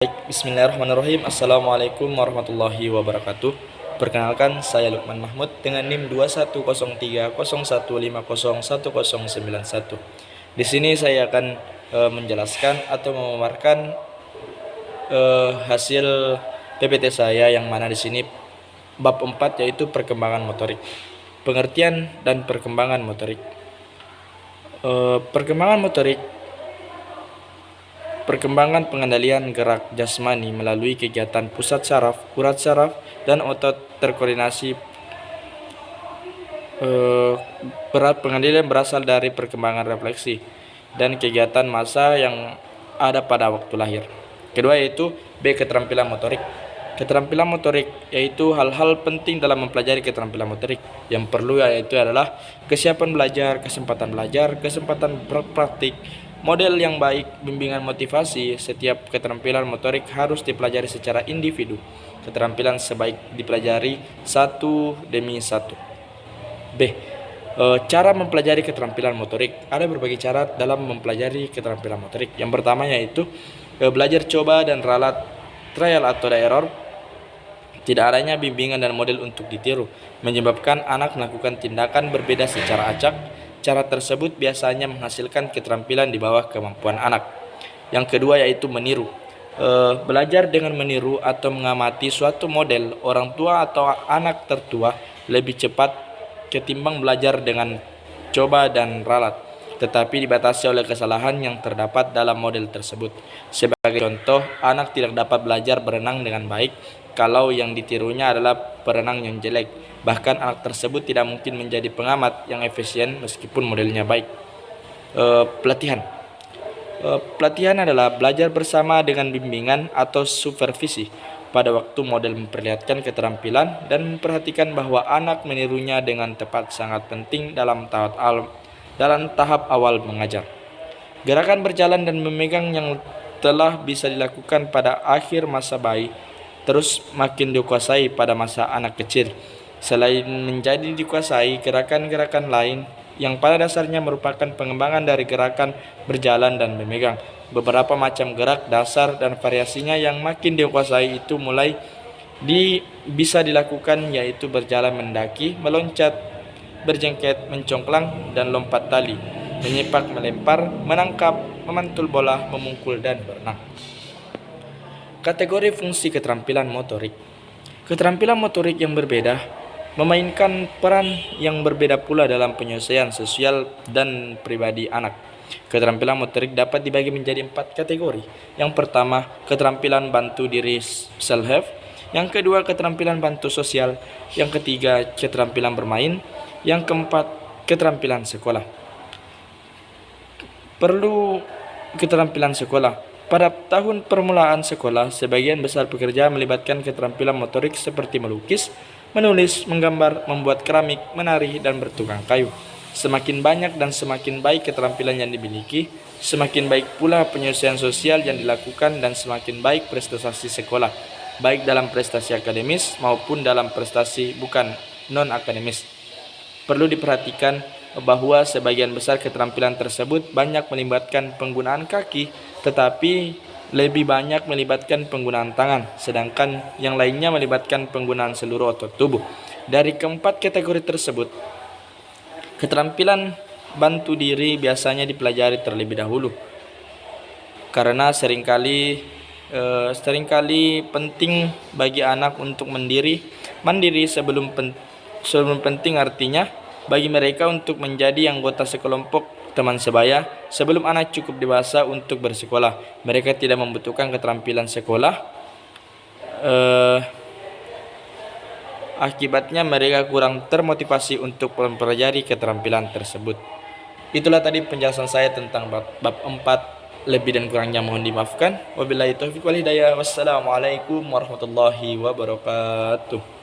Bismillahirrahmanirrahim. Assalamualaikum warahmatullahi wabarakatuh. Perkenalkan, saya Lukman Mahmud dengan NIM 210301150191. Di sini saya akan menjelaskan atau memaparkan hasil PPT saya, yang mana di sini bab 4 yaitu perkembangan motorik. Pengertian dan perkembangan motorik. Perkembangan pengendalian gerak jasmani melalui kegiatan pusat saraf, urat saraf, dan otot terkoordinasi. Pengendalian berasal dari perkembangan refleksi dan kegiatan massa yang ada pada waktu lahir. Kedua yaitu B. Keterampilan motorik. Keterampilan motorik yaitu hal-hal penting dalam mempelajari keterampilan motorik. Yang perlu yaitu adalah kesiapan belajar, kesempatan berpraktik, model yang baik, bimbingan motivasi. Setiap keterampilan motorik harus dipelajari secara individu. Keterampilan sebaik dipelajari satu demi satu. B. Cara mempelajari keterampilan motorik. Ada berbagai cara dalam mempelajari keterampilan motorik. Yang pertama yaitu belajar coba dan ralat, trial atau error. Tidak adanya bimbingan dan model untuk ditiru menyebabkan anak melakukan tindakan berbeda secara acak. Cara tersebut biasanya menghasilkan keterampilan di bawah kemampuan anak. Yang kedua yaitu meniru. Belajar dengan meniru atau mengamati suatu model orang tua atau anak tertua lebih cepat ketimbang belajar dengan coba dan ralat, tetapi dibatasi oleh kesalahan yang terdapat dalam model tersebut. Sebagai contoh, anak tidak dapat belajar berenang dengan baik kalau yang ditirunya adalah perenang yang jelek. Bahkan anak tersebut tidak mungkin menjadi pengamat yang efisien meskipun modelnya baik. Pelatihan adalah belajar bersama dengan bimbingan atau supervisi. Pada waktu model memperlihatkan keterampilan dan memperhatikan bahwa anak menirunya dengan tepat sangat penting dalam tahap awal mengajar. Gerakan berjalan dan memegang yang telah bisa dilakukan pada akhir masa bayi terus makin dikuasai pada masa anak kecil. Selain menjadi dikuasai, gerakan-gerakan lain yang pada dasarnya merupakan pengembangan dari gerakan berjalan dan memegang. Beberapa macam gerak dasar dan variasinya yang makin dikuasai itu mulai bisa dilakukan, yaitu berjalan mendaki, meloncat, berjengket, mencongklang, dan lompat tali, menyepak, melempar, menangkap, memantul bola, memungkul, dan berenang. Kategori fungsi keterampilan motorik. Keterampilan motorik yang berbeda memainkan peran yang berbeda pula dalam penyelesaian sosial dan pribadi anak. Keterampilan motorik dapat dibagi menjadi 4 kategori. Yang pertama, keterampilan bantu diri self-help. Yang kedua, keterampilan bantu sosial. Yang ketiga, keterampilan bermain. Yang keempat, keterampilan sekolah. Perlu keterampilan sekolah. Pada tahun permulaan sekolah, sebagian besar pekerja melibatkan keterampilan motorik seperti melukis, menulis, menggambar, membuat keramik, menari, dan bertukang kayu. Semakin banyak dan semakin baik keterampilan yang dimiliki, semakin baik pula penyelesaian sosial yang dilakukan dan semakin baik prestasi sekolah, baik dalam prestasi akademis maupun dalam prestasi bukan non-akademis. Perlu diperhatikan bahwa sebagian besar keterampilan tersebut banyak melibatkan penggunaan kaki, tetapi lebih banyak melibatkan penggunaan tangan, sedangkan yang lainnya melibatkan penggunaan seluruh otot tubuh. Dari keempat kategori tersebut, keterampilan bantu diri biasanya dipelajari terlebih dahulu, karena seringkali penting bagi anak untuk mandiri sebelum penting artinya bagi mereka untuk menjadi anggota sekelompok teman sebaya sebelum anak cukup dewasa untuk bersekolah. Mereka tidak membutuhkan keterampilan sekolah. Akibatnya mereka kurang termotivasi untuk mempelajari keterampilan tersebut. Itulah tadi penjelasan saya tentang bab 4. Lebih dan kurangnya mohon dimaafkan. Wabillahi taufiq wal hidayah. Wassalamualaikum warahmatullahi wabarakatuh.